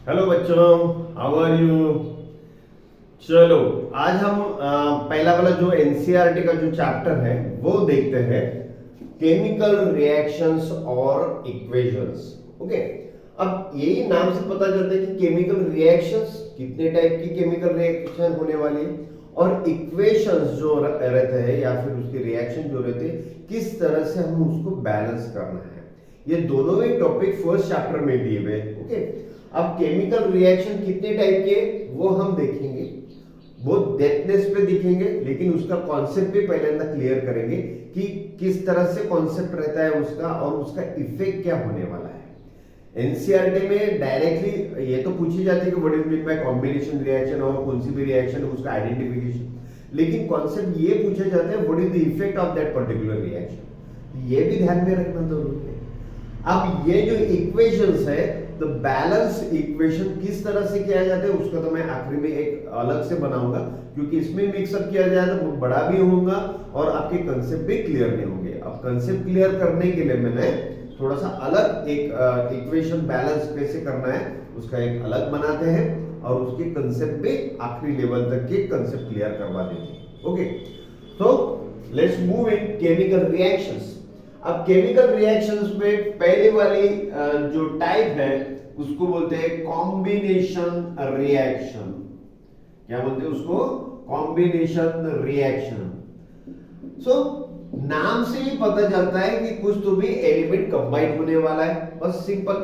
Hello बच्चों, how are you. चलो, आज हम पहला वाला जो एनसीईआरटी का जो चैप्टर है वो देखते हैं, केमिकल रिएक्शंस और इक्वेशंस। ओके, अब यही नाम से पता चलता है कि केमिकल रिएक्शंस कितने टाइप की केमिकल रिएक्शन होने वाली है और इक्वेशंस जो रहते हैं या फिर उसके रिएक्शन जो रहते हैं किस तरह से हम उसको बैलेंस करना है। ये दोनों ही टॉपिक फर्स्ट चैप्टर में दिए हुए। ओके, अब केमिकल रिएक्शन कितने टाइप के वो हम देखेंगे, बहुत डेप्थनेस पे दिखेंगे, लेकिन उसका कॉन्सेप्ट भी पहले अंदर क्लियर करेंगे कि किस तरह से कॉन्सेप्ट रहता है उसका और उसका इफेक्ट क्या होने वाला है। एनसीईआरटी में डायरेक्टली ये तो पूछी जाती है कि what is mean by combination reaction और कौन सी भी रिएक्शन है उसका आइडेंटिफिकेशन, लेकिन कॉन्सेप्ट ये पूछा जाता है what is the effect of that particular reaction. ये भी ध्यान में रखना जरूरी है। अब ये जो इक्वेशंस है, तो बैलेंस इक्वेशन किस तरह से किया जाता है उसका तो मैं आखिरी में एक अलग से बनाऊंगा, क्योंकि इसमें मिक्सअप किया जाए तो बड़ा भी होगा और आपके कंसेप्ट भी क्लियर नहीं होंगे। अब कंसेप्ट क्लियर करने के लिए मैंने थोड़ा सा अलग एक इक्वेशन बैलेंस कैसे करना है उसका एक अलग बनाते हैं और उसके कंसेप्ट भी आखिरी लेवल तक के कंसेप्ट क्लियर करवा देते हैं। ओके, तो let's move in chemical reactions. अब केमिकल रिएक्शंस में पहली वाली जो टाइप है उसको बोलते हैं कॉम्बिनेशन रिएक्शन। क्या बोलते हैं उसको? Combination reaction. सो नाम से ही पता चलता है कि कुछ तो भी एलिमेंट कंबाइन होने वाला है, बस सिंपल।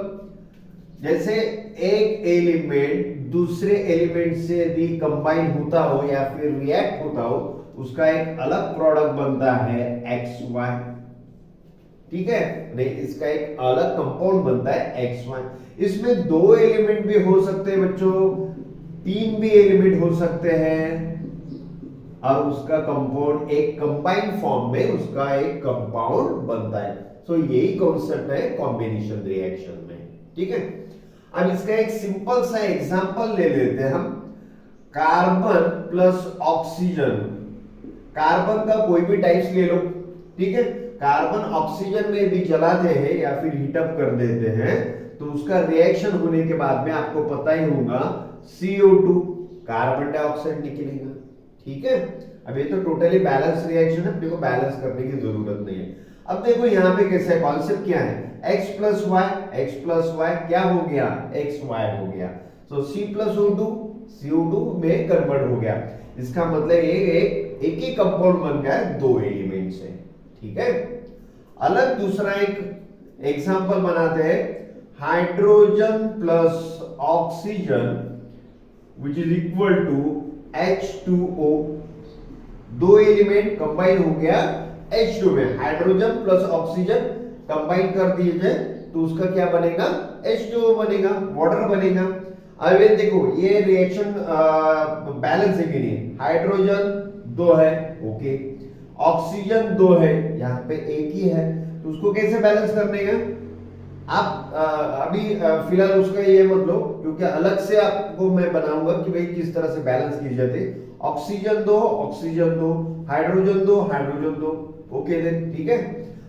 जैसे एक एलिमेंट दूसरे एलिमेंट से यदि कंबाइन होता हो या फिर रिएक्ट होता हो, उसका एक अलग प्रोडक्ट बनता है एक्स वाई। ठीक है, नहीं इसका एक अलग कंपाउंड बनता है एक्स वाई। इसमें दो एलिमेंट भी हो सकते हैं बच्चों, तीन भी एलिमेंट हो सकते हैं और उसका कंपाउंड एक कंबाइंड फॉर्म में उसका एक कंपाउंड बनता है। सो यही कॉन्सेप्ट है कॉम्बिनेशन रिएक्शन में। ठीक है, अब इसका एक सिंपल सा एग्जांपल ले लेते हैं हम। कार्बन प्लस ऑक्सीजन, कार्बन का कोई भी टाइप्स ले लो। ठीक है, कार्बन ऑक्सीजन में यदि जलाते हैं या फिर हीटअप कर देते हैं तो उसका रिएक्शन होने के बाद में आपको पता ही होगा CO2 कार्बन डाइऑक्साइड निकलेगा। ठीक है, अब ये तो टोटली बैलेंस रिएक्शन है, अपने को बैलेंस करने की जरूरत नहीं है। अब देखो यहाँ पे कैसे कॉन्सेप्ट क्या है, x प्लस वाई क्या हो गया, xy हो गया। सो C प्लस CO2 में कन्वर्ट हो गया। इसका मतलब ये एक ही कंपाउंड बन गया दो एलिमेंट से। ठीक है, अलग दूसरा एक एग्जांपल बनाते हैं, hydrogen plus oxygen which is equal to H2O। दो एलिमेंट कंबाइन हो गया H2 में, हाइड्रोजन प्लस ऑक्सीजन कंबाइन कर दीजिए तो उसका क्या बनेगा, H2O बनेगा, वाटर बनेगा। अब ये देखो ये रिएक्शन बैलेंस है कि नहीं, हाइड्रोजन दो है, ओके, ऑक्सीजन दो है, यहाँ पे एक ही है, तो उसको कैसे बैलेंस करने का आप अभी फिलहाल उसका ये मत लो, क्योंकि अलग से आपको मैं बनाऊंगा कि भाई किस तरह से बैलेंस की जाती है। ऑक्सीजन दो, हाइड्रोजन दो, ओके देन। ठीक है,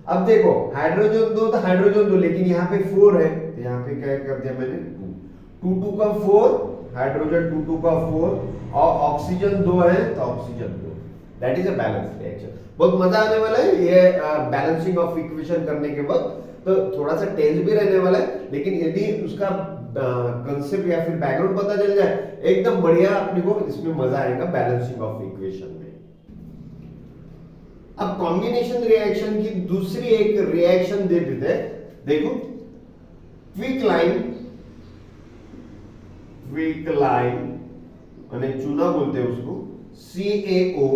अब देखो हाइड्रोजन दो तो हाइड्रोजन दो, लेकिन यहाँ पे 4 है तो यहाँ पे क्या कर दिया मैंने 2 का 4, हाइड्रोजन 2 का 4 और ऑक्सीजन 2 है तो oxygen 2। That is a balance reaction. बहुत मजा आने वाला है ये बैलेंसिंग ऑफ इक्वेशन करने के वक्त, तो थोड़ा सा टेंस भी रहने वाला है, लेकिन यदि उसका कंसेप्ट या फिर बैकग्राउंड पता चल जाए एकदम बढ़िया, अपने को इसमें मजा आएगा बैलेंसिंग ऑफ इक्वेशन में। अब कॉम्बिनेशन रिएक्शन की दूसरी एक रिएक्शन दे देते हैं, देखो क्विकलाइन અને चूना बोलते हैं उसको, CaO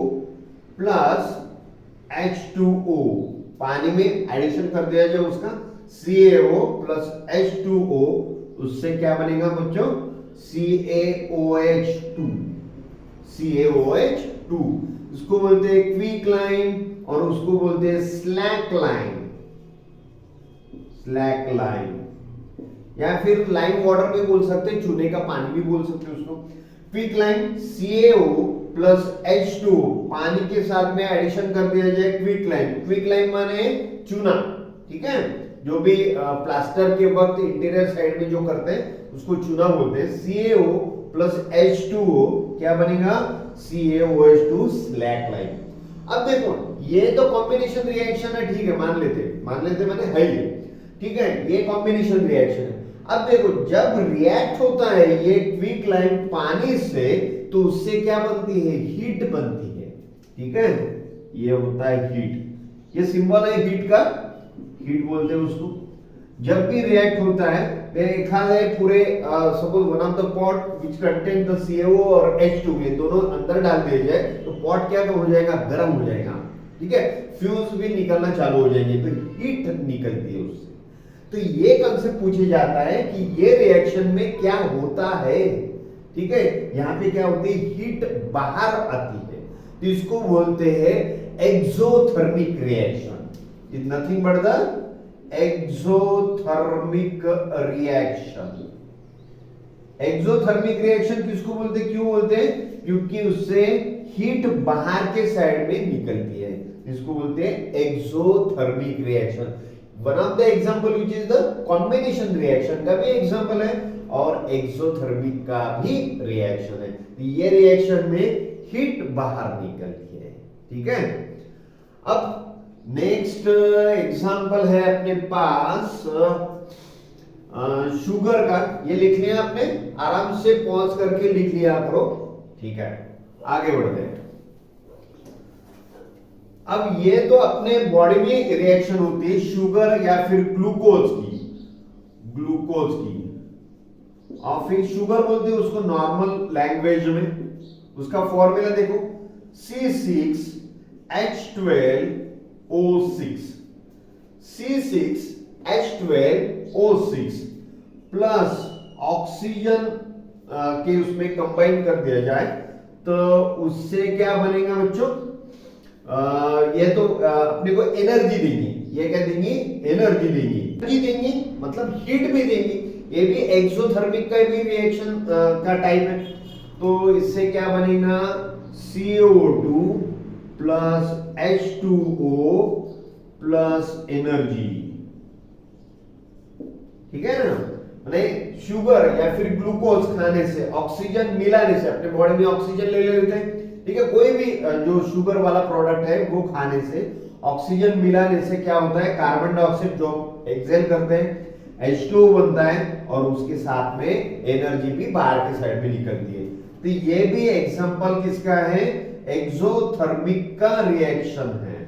प्लस H2O, पानी में एडिशन कर दिया जाए उसका CaO प्लस H2O, उससे क्या बनेगा बच्चों, CaOH2। उसको बोलते हैं क्विकलाइन और उसको बोलते हैं स्लैक लाइन या फिर लाइम वाटर भी बोल सकते हैं, चूने का पानी भी बोल सकते हैं उसको। क्विकलाइन CaO प्लस H2O, पानी के साथ में एडिशन कर दिया जाए क्विकलाइन माने चूना। ठीक है, जो भी प्लास्टर के वक्त इंटीरियर साइड में जो करते हैं उसको चूना बोलते हैं। CaO प्लस H2O क्या बनेगा? CaOH2 slack line. अब देखो ये तो कॉम्बिनेशन रिएक्शन है, ठीक है, मान लेते मैंने है ये, ठीक है, ये कॉम्बिनेशन रिएक्शन है। अब देखो जब रिएक्ट होता है ये क्विक लाइन पानी से तो उससे क्या बनती है? हीट बनती है, ठीक है, ये होता है हीट। ये सिंबल है हीट का, हीट बोलते हैं उसको। जब भी रिएक्ट होता है देखा है पूरे suppose one of the pot which contain the CaO और H2 ये दोनों अंदर डाल दिए जाए तो पॉट क्या हो जाएगा? गर्म हो जाएगा, ठीक है, फ्यूज भी निकलना चालू हो जाएंगे तो हीट निकलती है उससे। तो ये कंसेप्ट पूछे जाता है कि ये रिएक्शन में क्या होता है, ठीक है, यहाँ पे क्या होती है? हीट बाहर आती है, तो इसको बोलते हैं exothermic reaction. Is nothing but the exothermic reaction. Exothermic reaction किसको बोलते हैं? क्यों बोलते हैं? क्योंकि उससे हीट बाहर के साइड में निकलती है, इसको बोलते हैं exothermic reaction. One of the example which is the combination reaction का भी एग्जांपल है और एक्सोथर्मिक का भी रिएक्शन है। ये रिएक्शन में हीट बाहर निकलती है, ठीक है। अब नेक्स्ट एग्जांपल है अपने पास शुगर का। ये लिख लिया आपने, आराम से पॉज करके लिख लिया करो, ठीक है, आगे बढ़ते हैं। अब ये तो अपने बॉडी में रिएक्शन होती है शुगर या फिर ग्लूकोज की, और फिर शुगर बोलते हैं उसको नॉर्मल लैंग्वेज में। उसका फॉर्मूला देखो C6H12O6 प्लस ऑक्सीजन के उसमें कंबाइन कर दिया जाए तो उससे क्या बनेगा बच्चों? ये तो अपने को एनर्जी देंगी। ये क्या देंगी? एनर्जी देंगी मतलब हीट भी देंगी। ये भी एक्सोथर्मिक का भी रिएक्शन का टाइप है। तो इससे क्या बनेगा? CO2 plus H2O plus energy, ठीक है ना। मतलब शुगर या फिर ग्लूकोज खाने से, ऑक्सीजन मिलाने से, अपने बॉडी में ऑक्सीजन ले लेते हैं, ठीक है, कोई भी जो शुगर वाला प्रोडक्ट है वो खाने से, ऑक्सीजन मिलाने से क्या होता है? कार्बन डाइऑक्साइड जो एक्सहेल करते हैं H2O बनता है और उसके साथ में एनर्जी भी बाहर के साइड में निकलती है। तो ये भी एग्जांपल किसका है? एक्सोथर्मिक का रिएक्शन है,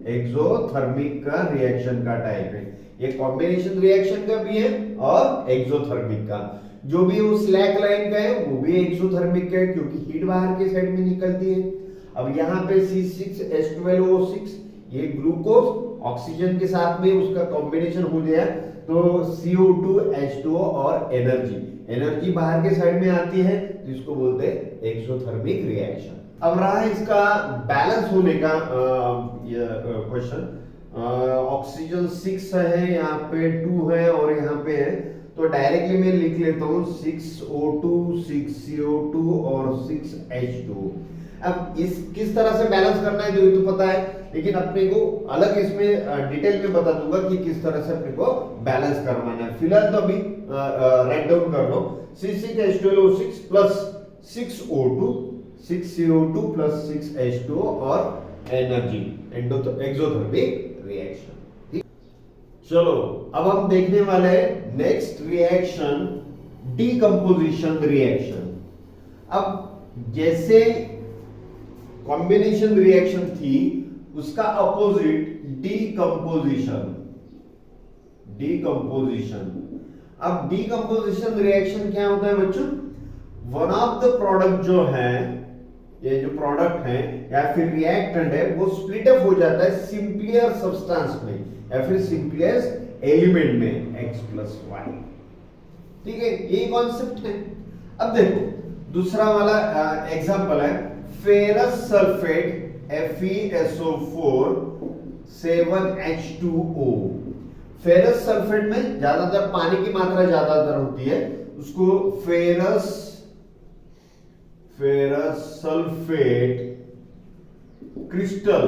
एक्सोथर्मिक का रिएक्शन का टाइप है। ये कॉम्बिनेशन रिएक्शन का भी है और एक्सोथर्मिक का। जो भी वो स्लैक लाइन का है वो भी एक्सोथर्मिक का है क्योंकि हीट बाहर के साइड में निकलती है। अब यहाँ पे C6H12O6 ये ग्लूकोज ऑक्सीजन के साथ में उसका कॉम्बिनेशन हो गया तो CO2 H2O और एनर्जी बाहर के साइड में आती है तो इसको बोलते हैं एक्सोथर्मिक रिएक्शन। अब रहा इसका बैलेंस होने का क्वेश्चन। ऑक्सीजन 6 है, यहाँ पे 2 है और यहाँ पे है, तो डायरेक्टली मैं लिख लेता हूँ 6O2 6CO2 और 6H2। अब इस किस तरह से बैलेंस करना है तो पता है, लेकिन अपने को अलग इसमें डिटेल में बता दूंगा कि किस तरह से अपने को बैलेंस करवाना है। फिलहाल तो अभी राइट डाउन कर लो C6H12O6 plus 6O2 6CO2 plus 6H2O और एनर्जी एक्सोथर्मिक रिएक्शन। चलो अब हम देखने वाले हैं नेक्स्ट रिएक्शन, डीकंपोजिशन रिएक्शन। अब जैसे कॉम्बिनेशन रिएक्शन थी उसका अपोजिट डीकंपोजिशन। अब डीकंपोजिशन रिएक्शन क्या होता है बच्चों? वन ऑफ द प्रोडक्ट जो है, ये जो प्रोडक्ट है या फिर रिएक्टेंट है वो स्प्लिट अप हो जाता है सिंपलियर सब्सटेंस में या फिर सिंपलियर एलिमेंट में X+Y, ठीक है, ये कॉन्सेप्ट है। अब देखो दूसरा वाला एग्जांपल है ferrous sulphate FeSO4 7H2O। Ferrous sulphate में ज्यादातर पानी की मात्रा ज्यादातर होती है, उसको फेरस सल्फेट क्रिस्टल,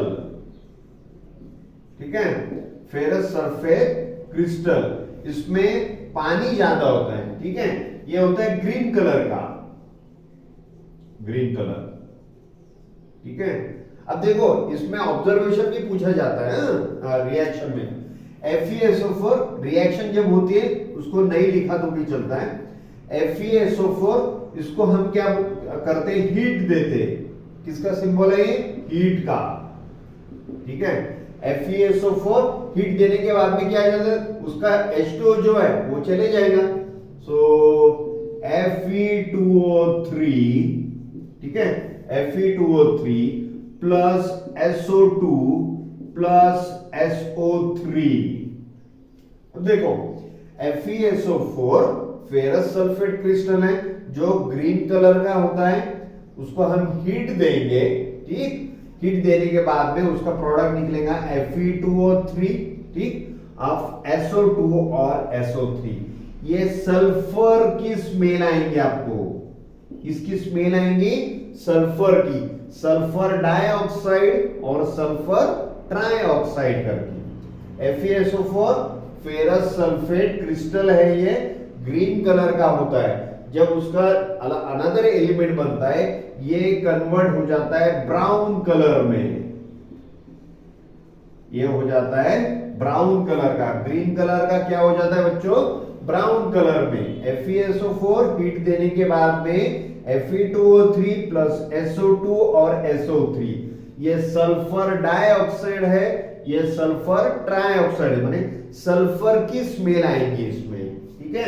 ठीक है, फेरस सल्फेट क्रिस्टल, इसमें पानी ज्यादा होता है, ठीक है, ये होता है ग्रीन कलर का, ग्रीन कलर, ठीक है। अब देखो इसमें ऑब्जर्वेशन भी पूछा जाता है रिएक्शन में। FeSO4 रिएक्शन जब होती है, उसको नहीं लिखा तो भी चलता है, FeSO4 इसको हम क्या करते हैं, हीट देते हैं, किसका सिंबल है ये, हीट का, ठीक है। FeSO4 हीट देने के बाद में क्या आ जाता है, उसका H2O जो है वो चले जाएगा, सो Fe2O3, ठीक है, Fe2O3 plus SO2 plus SO3। अब देखो FeSO4 फेरस सल्फेट क्रिस्टल है जो ग्रीन कलर का होता है, उसको हम हीट देंगे, ठीक, हीट देने के बाद में उसका प्रोडक्ट निकलेगा Fe2O3, ठीक, अब SO2 और SO3, ये सल्फर की स्मेल आएंगे आपको, इसकी स्मेल आएंगी सल्फर की, सल्फर डाइऑक्साइड और सल्फर ट्राइऑक्साइड करके। FeSO4 फेरस सल्फेट क्रिस्टल है, ये ग्रीन कलर का होता है, जब उसका अनदर एलिमेंट बनता है ये कन्वर्ट हो जाता है ब्राउन कलर में, ये हो जाता है ब्राउन कलर का, ग्रीन कलर का क्या हो जाता है बच्चों, ब्राउन कलर में। FeSO4 हीट देने के बाद में Fe2O3 प्लस SO2 और SO3, ये सल्फर डाइऑक्साइड है, ये सल्फर ट्राइऑक्साइड है, माने सल्फर की स्मेल आएगी इसमें, ठीक है।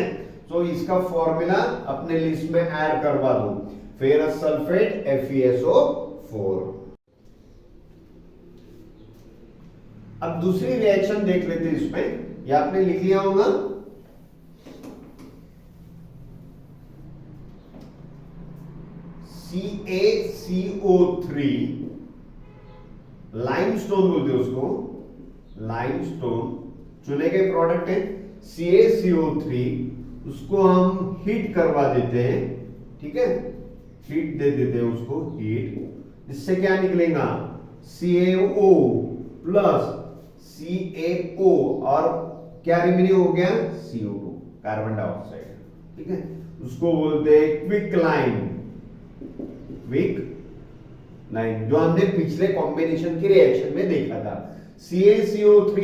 तो इसका फॉर्मूला अपने लिस्ट में ऐड करवा दो, फेरस सल्फेट FeSO4। अब दूसरी रिएक्शन देख लेते हैं, इसमें ये आपने लिख लिया होगा, CaCO3, लाइमस्टोन बोलते हैं उसको, लाइमस्टोन चुने गए प्रोडक्ट है CaCO3, उसको हम हीट करवा देते हैं, ठीक है, हीट दे देते हैं उसको, हीट, इससे क्या निकलेगा, CaO प्लस CaO और क्या रिमेनिंग हो गया, CO2, कार्बन डाइऑक्साइड, ठीक है, उसको बोलते हैं क्विकलाइन, क्विक लाइन, जो हमने पिछले कॉम्बिनेशन की रिएक्शन में देखा था। CaCO3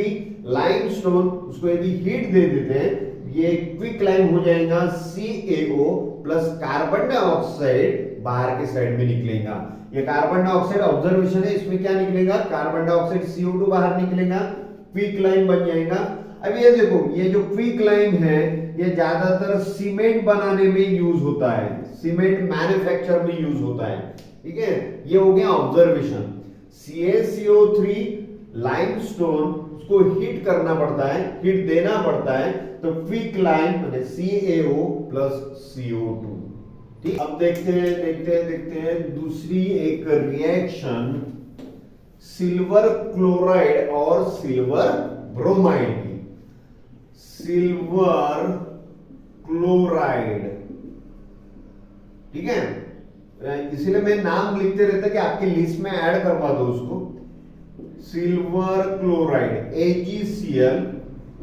लाइमस्टोन, उसको यदि हीट दे देते हैं, ये क्विक लाइन हो जाएगा CaO प्लस कार्बन डाइऑक्साइड बाहर के साइड में निकलेगा, ये कार्बन डाइऑक्साइड ऑब्जर्वेशन है, इसमें क्या निकलेगा, कार्बन डाइऑक्साइड CO2 बाहर निकलेगा, क्विक लाइन बन जाएगा। अब ये देखो, ये जो क्विक लाइन है ये ज्यादातर सीमेंट बनाने में यूज होता है, सीमेंट मैन्युफैक्चर में यूज होता है, ठीक है, ये हो गया ऑब्जर्वेशन। CaCO3 लाइमस्टोन, उसको हीट करना पड़ता है, हीट देना पड़ता है, तो क्विक लाइन माने CaO प्लस CO2, ठीक। अब देखते हैं दूसरी एक रिएक्शन सिल्वर क्लोराइड और सिल्वर ब्रोमाइड की, सिल्वर क्लोराइड, ठीक है, इसीलिए मैं नाम लिखते रहता कि आपकी लिस्ट में ऐड करवा दो उसको, सिल्वर क्लोराइड AgCl,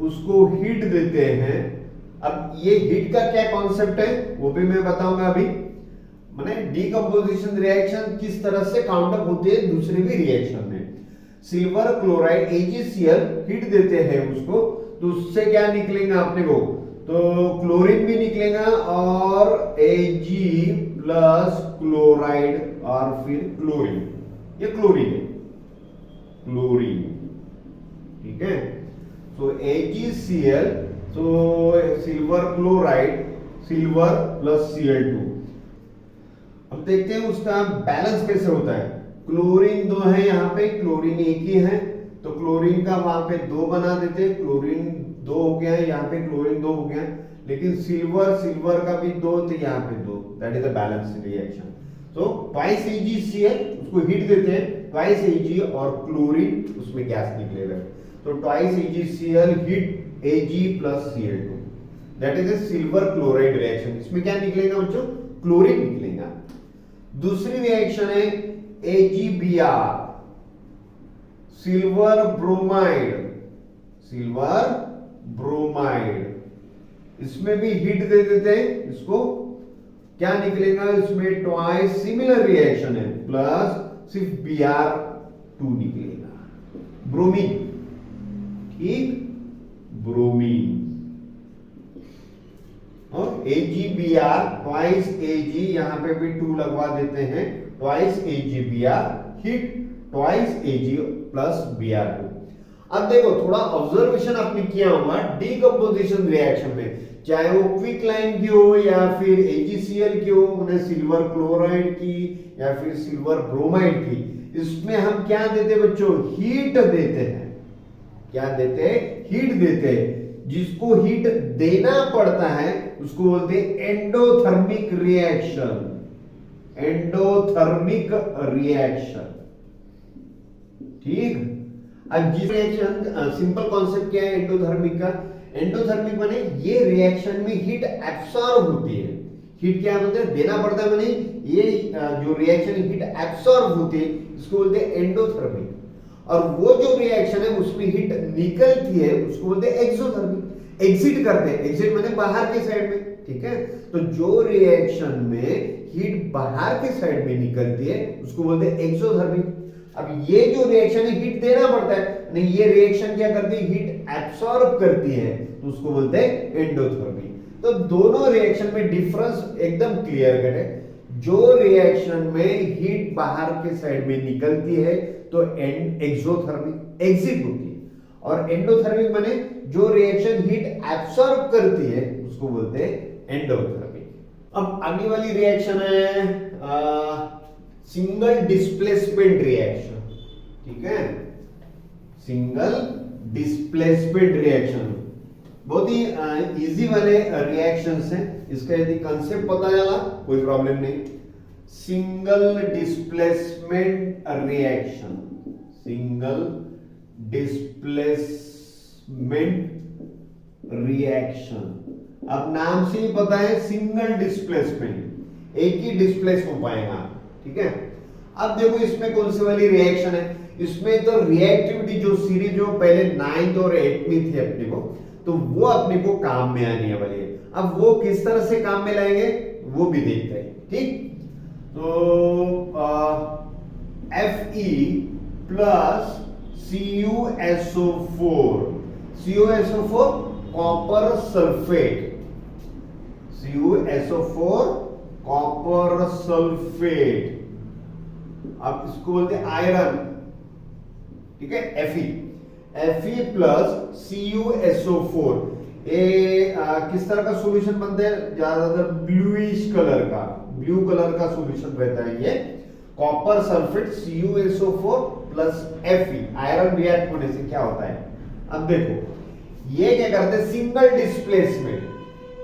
उसको हीट देते हैं। अब ये हीट का क्या कॉन्सेप्ट है वो भी मैं बताऊंगा अभी, माने डीकंपोजिशन रिएक्शन किस तरह से काउंट अप होती है दूसरी भी रिएक्शन में। सिल्वर क्लोराइड AgCl हीट देते हैं उसको, तो उससे क्या निकलेगा अपने को, तो क्लोरीन भी निकलेगा और Ag प्लस क्लोराइड और फिर क्लोरीन, ये क्लोरीन है, क्लोरीन, ठीक है। तो AgCl, तो silver chloride, silver plus Cl2। अब देखते हैं उसका बैलेंस कैसे होता है। क्लोरीन 2 है, यहाँ पे क्लोरीन एक ही है, तो क्लोरीन का वहां पे 2 बना देते, क्लोरीन 2 हो गया है, यहाँ पे क्लोरीन 2 हो गया, लेकिन सिल्वर का भी 2, तो यहाँ पे 2, that is the balance reaction. तो ट्वाइस AgCl, उसको हीट देते हैं, ट्वाइस Ag और क्लोरीन, उसमें गैस निकलेगा, तो twice AgCl heat Ag plus Cl2, that is a silver chloride reaction. इसमें क्या निकलेगा बच्चों, क्लोरीन निकलेगा। दूसरी रिएक्शन है AgBr, silver bromide, silver bromide, इसमें भी हीट दे देते हैं, इसको क्या निकलेगा, इसमें ट्वाइस सिमिलर रिएक्शन है प्लस सिर्फ Br2 निकलेगा, ब्रोमीन, ठीक, ब्रोमीन। और AgBr ट्वाइस Ag, यहां पे भी 2 लगवा देते हैं, twice AgBr heat twice Ag plus Br2। अब देखो थोड़ा ऑब्जर्वेशन आपने किया होगा डीकंपोजिशन रिएक्शन में, चाहे वो क्विक लाइन की हो या फिर AgCl की हो, उन्हें सिल्वर क्लोराइड की या फिर सिल्वर ब्रोमाइड की, इसमें हम क्या देते हैं बच्चों, हीट देते हैं। क्या देते हैं, हीट देते हैं। जिसको हीट देना पड़ता है उसको बोलते हैं एंडोथर्मिक रिएक्शन, एंडोथर्मिक रिएक्शन, ठीक। अब जिस रिएक्शन, सिंपल कॉन्सेप्ट क्या है एंडोथर्मिक का, एंडोथर्मिक माने ये रिएक्शन में हीट एब्सॉर्ब होती है। हीट क्या होता है, देना पड़ता है, माने ये जो रिएक्शन हीट एब्सॉर्ब होती है, इसको बोलते हैं एंडोथर्मिक। और वो जो रिएक्शन है उसमें हीट निकलती है उसको बोलते हैं एक्सोथर्मिक। एग्जिट करते हैं, एग्जिट माने बाहर के साइड में, ठीक है। तो जो रिएक्शन में हीट बाहर के साइड में निकलती है उसको बोलते हैं एक्सोथर्मिक। अब ये जो रिएक्शन है हीट देना पड़ता है, नहीं ये रिएक्शन क्या करती है, हीट एब्सॉर्ब करती है, तो उसको बोलते हैं एंडोथर्मिक। तो दोनों रिएक्शन में डिफरेंस एकदम क्लियर कट है। जो रिएक्शन में हीट बाहर के साइड में निकलती है तो एक्सोथर्मिक, एग्जिट होती है, और एंडोथर्मिक माने जो रिएक्शन हीट एब्सॉर्ब करती है उसको बोलते हैं एंडोथर्मिक। अब अगली वाली रिएक्शन है सिंगल डिस्प्लेसमेंट रिएक्शन, ठीक है, सिंगल डिस्प्लेसमेंट रिएक्शन। बहुत ही इजी वाले रिएक्शंस हैं, इसका यदि कंसेप्ट पता चला कोई प्रॉब्लम नहीं। Single displacement reaction, single displacement reaction, अब नाम से ही पता है सिंगल डिस्प्लेसमेंट, एक ही डिस्प्लेस हो पाएगा, ठीक है। अब देखो इसमें कौन सी वाली रिएक्शन है, इसमें तो रिएक्टिविटी जो सीरीज जो पहले 9th और 8वीं थी अपने को, तो वो अपने को काम में आने वाली है। अब वो किस तरह से काम में लाएंगे वो भी देखते हैं, ठीक। तो Fe plus CuSO4, CuSO4 copper sulphate, CuSO4 copper sulphate, अब इसको बोलते हैं आयरन, ठीक है, Fe प्लस CuSO4, ये किस तरह का सॉल्यूशन बनता है, ज्यादातर ब्लूइश कलर का, ब्लू कलर का सॉल्यूशन रहता है ये। Copper sulphate CuSO4 plus Fe, iron react होने से क्या होता है, अब देखो ये क्या करते हैं, सिंगल डिस्प्लेसमेंट,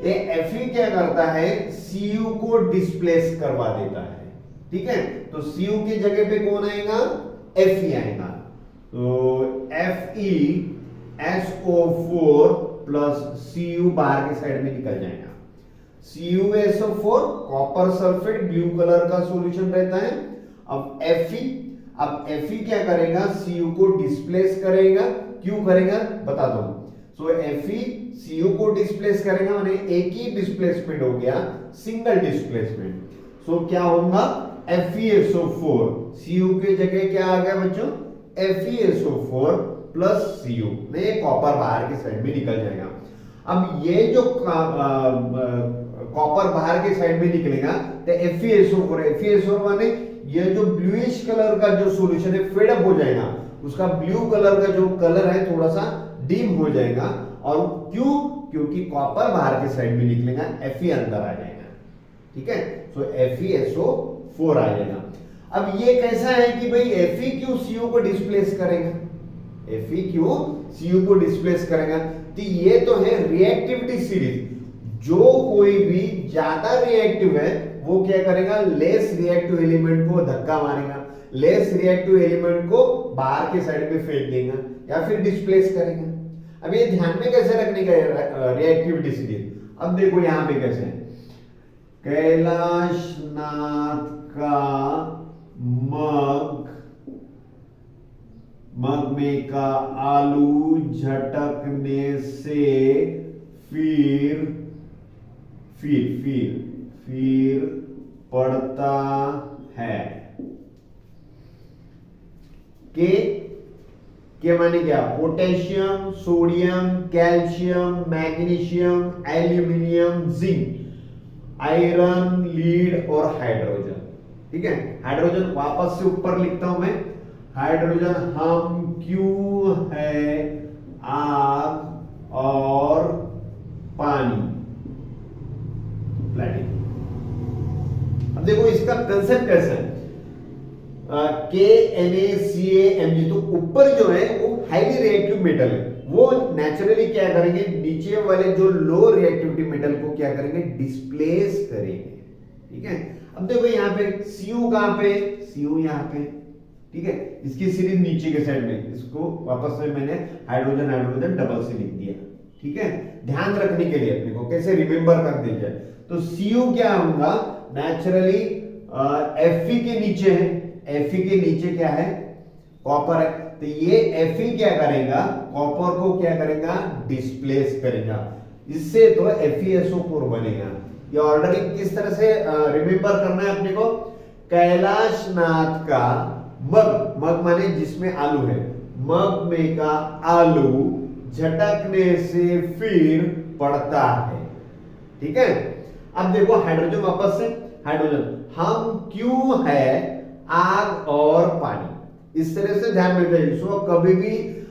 ये Fe क्या करता है, Cu को डिस्प्लेस करवा देता है, ठीक है। तो Cu की जगह पे कौन आएगा, Fe आएगा, तो FeSO4 प्लस Cu बाहर के साइड में निकल जाएगा। CuSO4 copper sulphate blue colour का सॉल्यूशन रहता है। अब Fe क्या करेगा, Cu को डिस्प्लेस करेगा, क्यों करेगा बता दो। सो Fe Cu को डिस्प्लेस करेगा, माने एक ही डिस्प्लेसमेंट हो गया, सिंगल डिस्प्लेसमेंट। सो क्या होगा, FeSO4, Cu की जगह क्या आ गया बच्चों, FeSO4 प्लस Cu, नहीं कॉपर बाहर की साइड में निकल जाएगा। अब ये जो कॉपर बाहर के साइड में निकलेगा तो FeSO4 माने ये जो ब्लूइश कलर का जो सॉल्यूशन है फेड अप हो जाएगा, उसका ब्लू कलर का जो कलर है थोड़ा सा डिम हो जाएगा। और क्यों, क्योंकि कॉपर बाहर के साइड में निकलेगा, Fe अंदर आ जाएगा, ठीक है। सो FeSO4 आ जाएगा। अब ये कैसा है कि भाई Fe क्यों Cu को डिस्प्लेस करेगा, Fe क्यों Cu को डिस्प्लेस करेगा, तो ये तो है रिएक्टिविटी सीरीज। जो कोई भी ज्यादा रिएक्टिव है वो क्या करेगा, लेस रिएक्टिव एलिमेंट को धक्का मारेगा, लेस रिएक्टिव एलिमेंट को बाहर के साइड पे फेंक देगा या फिर डिस्प्लेस करेगा। अब ये ध्यान में कैसे रखने का रिएक्टिविटी सीरीज, अब देखो यहां पे कैसे है, कैलाशनाथ का मग मग में का आलू झटकने से फिर पड़ता है। के माने क्या? Potassium, sodium, calcium, magnesium, aluminium, zinc, iron, lead और हाइड्रोजन। ठीक है, हाइड्रोजन वापस से ऊपर लिखता हूं मैं। हाइड्रोजन हम क्यों है आग और पानी, प्लेटिनम। अब देखो इसका कंसेप्ट कैसा है, KNaCaMg, तो ऊपर जो है वो हाईली रिएक्टिव मेटल है, वो नेचुरली क्या करेंगे, नीचे वाले जो लो रिएक्टिविटी मेटल को क्या करेंगे, डिस्प्लेस करेंगे। ठीक है, अब देखो यहाँ पे Cu कहां पे, Cu यहाँ पे। ठीक है, इसकी सीरीज नीचे के साइड में, इसको वापस में मैंने हाइड्रोजन हाइड्रोजन डबल से लिख दिया। ठीक है, ध्यान रखने के लिए अपने को कैसे रिमेंबर कर दिया जाए। तो Cu क्या होगा, नेचुरली Fe के नीचे है, Fe के नीचे क्या है, कॉपर है, तो ये Fe क्या करेगा, कॉपर को क्या करेगा, डिस्प्लेस करेगा, इससे तो FeSO4 बनेगा। ये ऑर्डरिंग किस तरह से रिमेंबर करना है अपने को, कैलाशनाथ का मग, मग माने जिसमें आलू है, मग में का आलू झटकने से फिर पड़ता है। ठीक है, अब देखो हाइड्रोजन वापस से, हाइड्रोजन हम क्यों है आग और पानी, इस तरह से ध्यान में रखिए। इसको कभी भी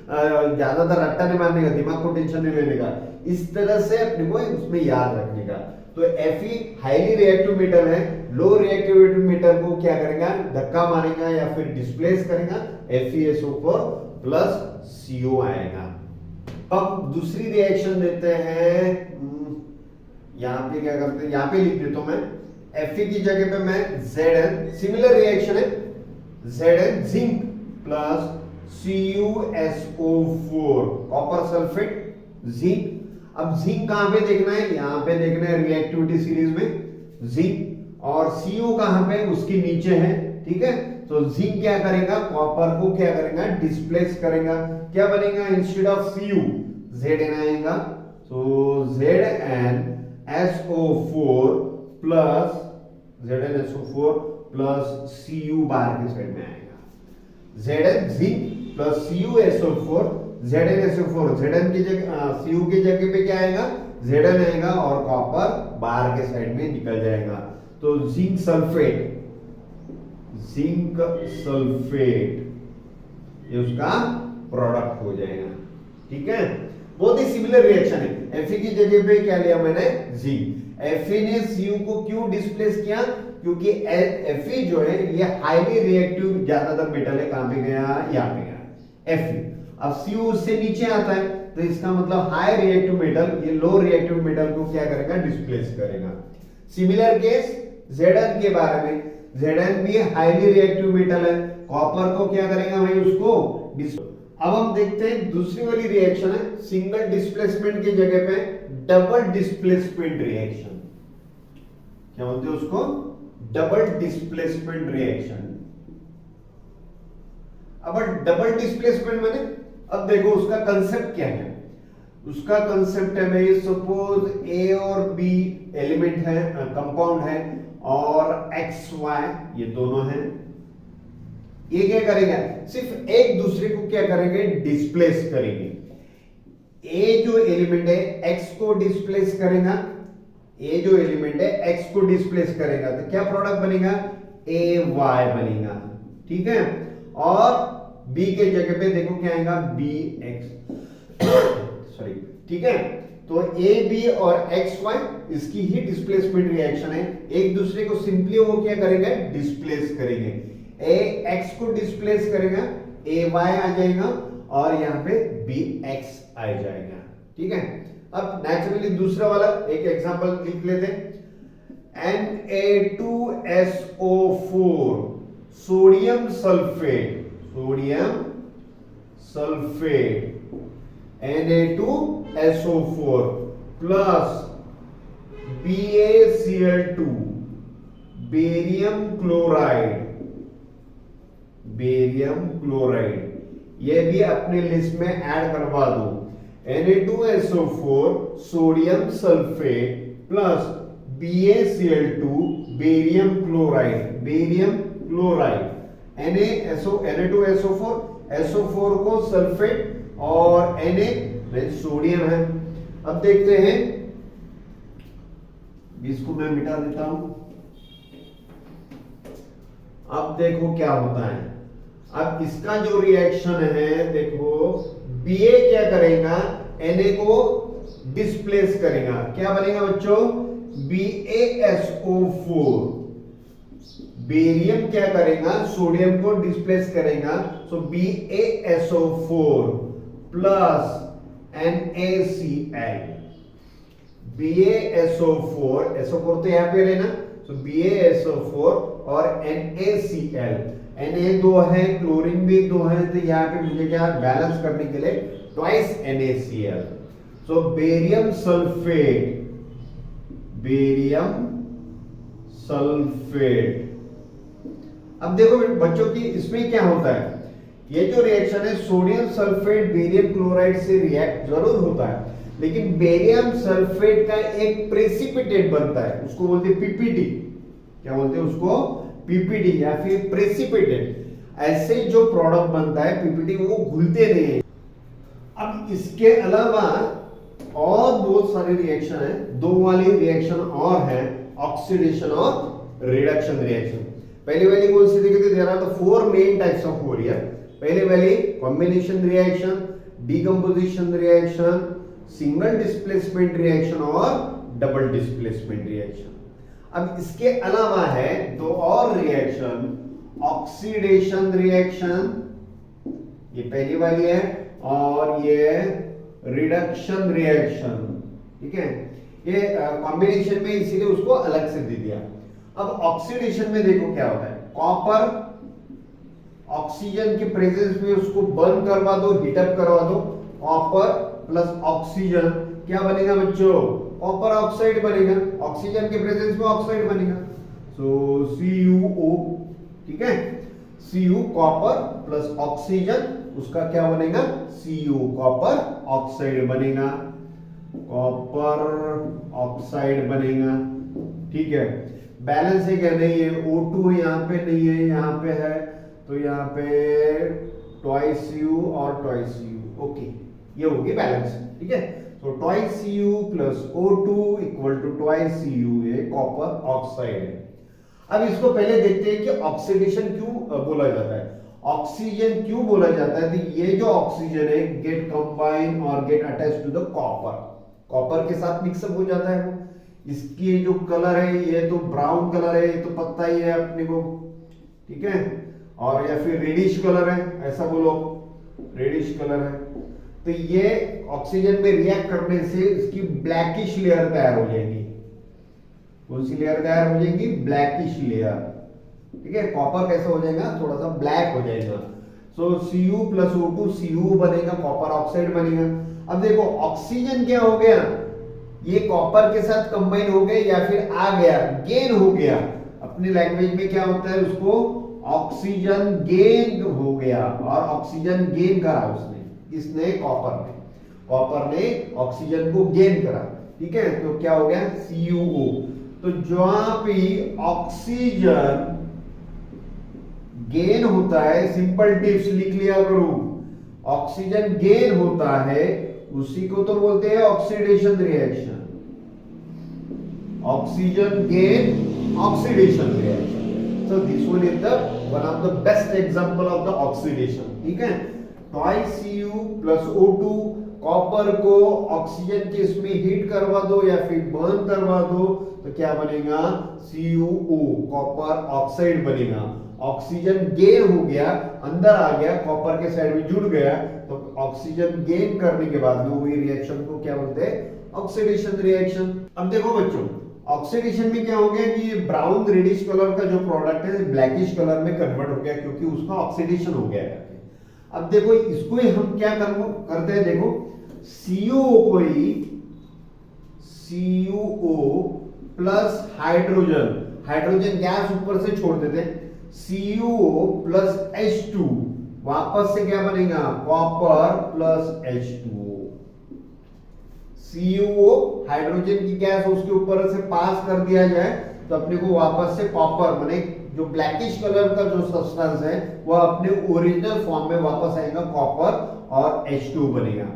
ज्यादातर रट्टा नहीं मारने का, दिमाग को टेंशन नहीं लेने का, इस तरह से अपने को उसमें याद रखने का। तो Fe हाईली रिएक्टिव मेटल है, लो रिएक्टिविटी मेटल को क्या करेगा, धक्का मारेगा या फिर डिस्प्लेस करेगा, FeSO4 प्लस CO आएगा। अब दूसरी रिएक्शन देते हैं, यहां पे क्या करते हैं, यहां पे लिख देता हूं मैं, Fe की जगह पे मैं Zn, सिमिलर रिएक्शन है, Zn zinc plus CuSO4 copper sulphate zinc. अब जिंक कहां पे देखना है, यहां पे देखना है रिएक्टिविटी सीरीज में जिंक, और Cu कहां पे, उसके नीचे है। ठीक है, तो जिंक क्या करेगा, कॉपर को क्या करेगा, डिस्प्लेस करेगा, क्या बनेगा, इंस्टेड ऑफ Cu Zn आएगा, तो ZnSO4 प्लस Cu बाहर की साइड में आएगा, Zn zinc plus CuSO4 ZnSO4, Zn की जगह Cu की जगह पे क्या आएगा, Zn आएगा, और कॉपर बाहर के साइड में निकल जाएगा, तो जिंक सल्फेट ये उसका प्रोडक्ट हो जाएगा। ठीक है, बहुत ही सिमिलर रिएक्शन है। Fe की जगह पे क्या लिया मैंने, जिंक। Fe ने Cu को क्यों डिस्प्लेस किया, क्योंकि Fe जो है ये हाईली रिएक्टिव ज्यादातर मेटल है, कहां पे गया, यहां पे गया Fe। अब Cu उससे नीचे आता है, तो इसका मतलब हाई रिएक्टिव मेटल ये लो रिएक्टिव मेटल को क्या करेगा, डिस्प्लेस करेगा। सिमिलर केस Zn के बारे में, Zn भी हाईली रिएक्टिव मेटल है, कॉपर को क्या करेगा भाई, उसको डिस्प्लेस। अब हम देखते हैं दूसरी वाली रिएक्शन है, सिंगल डिस्प्लेसमेंट की जगह पे डबल डिस्प्लेसमेंट रिएक्शन, क्या बोलते हैं उसको, डबल डिस्प्लेसमेंट रिएक्शन। अब डबल डिस्प्लेसमेंट माने, अब देखो उसका कंसेप्ट क्या है, उसका कंसेप्ट है भाई, सपोज A और B एलिमेंट है, कंपाउंड है, और XY ये दोनों हैं, ये क्या करेंगे, सिर्फ एक दूसरे को क्या करेंगे, डिस्प्लेस करेंगे। A जो एलिमेंट है X को डिस्प्लेस करेगा, A जो एलिमेंट है X को डिस्प्लेस करेगा, तो क्या प्रोडक्ट बनेगा, AY बनेगा। ठीक है, और B के जगह पे देखो क्या आएगा, BX सॉरी। ठीक है, तो AB और XY इसकी ही डिस्प्लेसमेंट रिएक्शन है, एक दूसरे को सिंपली वो क्या करेंगे, डिस्प्लेस करेंगे। A X को डिस्प्लेस करेगा, AY आ जाएगा, और यहाँ पे BX आ जाएगा। ठीक है, अब नेचुरली दूसरा वाला एक एग्जांपल लिख लेते हैं, Na2SO4 sodium sulphate Na2SO4 plus BaCl2 barium chloride ये भी अपने लिस्ट में ऐड करवा दो। Na2SO4 sodium sulphate plus BaCl2 barium chloride Na2SO4 SO4 को सल्फेट और Na सोडियम है। अब देखते हैं, इसको मैं मिटा देता हूं। अब देखो क्या होता है। अब इसका जो रिएक्शन है, देखो Ba क्या करेगा, Na को डिस्प्लेस करेगा। क्या बनेगा बच्चों, BaSO4। बेरियम क्या करेगा, सोडियम को डिस्प्लेस करेगा, सो BaSO4 plus NaCl। BaSO4 SO4 तो यहां पे रहना, सो BaSO4 और NaCl। Na दो है, क्लोरीन भी दो है, तो यहाँ पे मुझे क्या बैलेंस करने के लिए ट्वाइस NaCl। सो बेरियम सल्फेट। अब देखो बच्चों की इसमें क्या होता है, ये जो रिएक्शन है सोडियम सल्फेट बेरियम क्लोराइड से रिएक्ट जरूर होता है, लेकिन बेरियम सल्फेट का एक प्रेसिपिटेट बनता है, उसको बोलते हैं पीपीटी। क्या बोलते हैं उसको, पीपीटी या फिर प्रेसिपिटेट। ऐसे जो प्रोडक्ट बनता है पीपीटी, वो घुलते नहीं है। अब इसके अलावा और बहुत सारे रिएक्शन है, दो वाली रिएक्शन और है, ऑक्सीडेशन और रिडक्शन रिएक्शन। पहली वाली कौन सी देखी थी, there are the 4 main types of Fourier. पहले वाली combination reaction, decomposition reaction, single displacement reaction और डबल डिस्प्लेसमेंट रिएक्शन। अब इसके अलावा है दो और रिएक्शन, ऑक्सीडेशन रिएक्शन, ये पहली वाली है, और ये रिडक्शन रिएक्शन। ठीक है, ये कॉम्बिनेशन में इसीलिए उसको अलग से दे दिया। अब ऑक्सीडेशन में देखो क्या होता है, कॉपर ऑक्सीजन के प्रेजेंस में उसको बर्न करवा दो, हीटअप करवा दो, कॉपर प्लस ऑक्सीजन क्या बनेगा बच्चों, कॉपर ऑक्साइड बनेगा। ऑक्सीजन के प्रेजेंस में ऑक्साइड बनेगा, सो CuO। ठीक है, Cu कॉपर प्लस ऑक्सीजन, उसका क्या बनेगा, Cu कॉपर ऑक्साइड बनेगा, कॉपर ऑक्साइड बनेगा। ठीक है, बैलेंस है क्या, नहीं है, O2 यहाँ पे नहीं है, यहाँ पे है, तो यहाँ पे ट्वाइस Cu और ट्वाइस Cu। ओके, ये होगी बैलेंस। ठीक है, तो twice Cu plus O2 equal to twice Cu, ये कॉपर ऑक्साइड है। अब इसको पहले देखते हैं कि ऑक्सीडेशन क्यों बोला जाता है। ऑक्सीजन क्यों बोला जाता है, तो ये जो ऑक्सीजन है गेट कंबाइन और get attach to the copper, copper के साथ मिक्सअप हो जाता है वो। इसकी जो कलर है ये तो ब्राउन कलर है, ये तो पता ही है अपने को। ठीक है, और या फिर रेडिश कलर है, ऐसा बोलो, रेडिश कलर है। तो ये ऑक्सीजन में रिएक्ट करने से इसकी ब्लैकिश लेयर तैयार हो जाएगी। कौन सी लेयर तैयार हो जाएगी, ब्लैकिश लेयर। ठीक है, कॉपर कैसा हो जाएगा, थोड़ा सा ब्लैक हो जाएगा। सो Cu प्लस O2 Cu बनेगा, कॉपर ऑक्साइड बनेगा। अब देखो ऑक्सीजन क्या हो गया, ये कॉपर के साथ कंबाइन हो गए या फिर आ गया, गेन हो गया। अपनी लैंग्वेज में क्या होता है, उसको ऑक्सीजन गेन हो गया, और ऑक्सीजन गेन करा उसने, इसने कॉपर ने ऑक्सीजन को गेन करा। ठीक है, तो क्या हो गया, CuO। तो जहां पे ऑक्सीजन गेन होता है, सिंपल टिप्स लिख लिया करो, ऑक्सीजन गेन होता है उसी को तो बोलते हैं oxidation reaction. Oxygen gain oxidation reaction. So this one is the one of the best example of the oxidation. ठीक है, twice Cu plus O2, copper को ऑक्सीजन के इसमें हीट करवा दो या फिर बर्न करवा दो, तो क्या बनेगा, CuO, कॉपर ऑक्साइड बनेगा। ऑक्सीजन गेन हो गया, अंदर आ गया, कॉपर के साइड में जुड़ गया, तो ऑक्सीजन गेन करने के बाद में वही रिएक्शन को क्या बोलते हैं, ऑक्सीडेशन रिएक्शन। अब देखो बच्चों, ऑक्सीडेशन में क्या हो गया कि ब्राउन रेडिश कलर का जो प्रोडक्ट है ब्लैकिश कलर में कन्वर्ट हो गया, क्योंकि उसका ऑक्सीडेशन हो गया है। अब देखो इसको ही हम क्या करते हैं, देखो CuO प्लस हाइड्रोजन गैस ऊपर से छोड़ देते हैं, CuO प्लस H2 वापस से क्या बनेगा, copper plus H2O। CuO hydrogen की गैस उसके ऊपर से पास कर दिया जाए तो अपने को वापस से कॉपर माने जो ब्लैकिश कलर का जो सब्सटेंस है वो अपने ओरिजिनल फॉर्म में वापस आएगा, कॉपर और H2 बनेगा।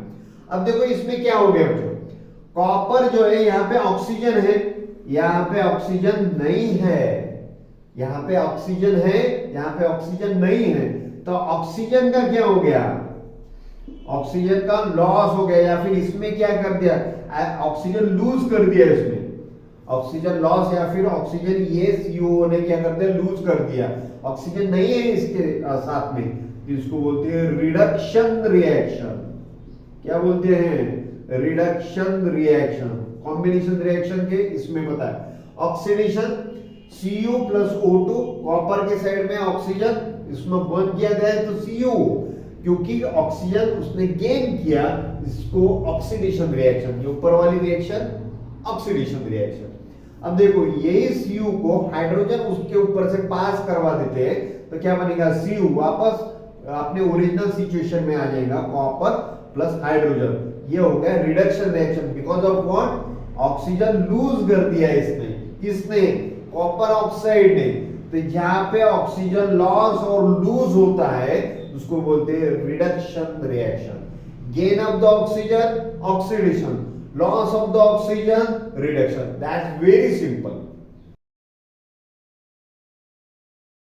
अब देखो इसमें क्या हो गया बच्चों, कॉपर जो है यहाँ पे ऑक्सीजन है, यहाँ पे ऑक्सीजन नहीं है, यहाँ पे ऑक्सीजन है, यहाँ पे ऑक्सीजन नहीं है, तो ऑक्सीजन का क्या हो गया, ऑक्सीजन का लॉस हो गया, या फिर इसमें क्या कर दिया, ऑक्सीजन लूज कर दिया, इसमें ऑक्सीजन लॉस या फिर ऑक्सीजन ये CuO ने क्या कर दिया, लूज कर दिया, ऑक्सीजन नहीं है इसके साथ में, इसको बोलते हैं रिडक्शन रिएक्शन। क्या बोलते हैं, रिडक्शन रिएक्शन, कॉम्बिनेशन रिएक्शन के इसमें बताया। Oxidation Cu plus O2, copper के साइड में ऑक्सीजन, इसमें बर्न किया गया है तो Cu, क्योंकि ऑक्सीजन उसने गेन किया, इसको ऑक्सीडेशन रिएक्शन, जो ऊपर वाली रिएक्शन ऑक्सीडेशन रिएक्शन। अब देखो यही Cu को हाइड्रोजन उसके ऊपर से पास करवा देते हैं तो क्या बनेगा, Cu वापस अपने ओरिजिनल सिचुएशन में आ जाएगा, कॉपर प्लस हाइड्रोजन, ये हो गया reduction reaction. Because of what, oxygen lose कर दिया इसने, किसने, कॉपर ऑक्साइड ने। तो जहां पे ऑक्सीजन लॉस और लूज होता है उसको बोलते हैं reduction reaction. Gain of the oxygen oxidation, loss of the oxygen reduction, that's very simple।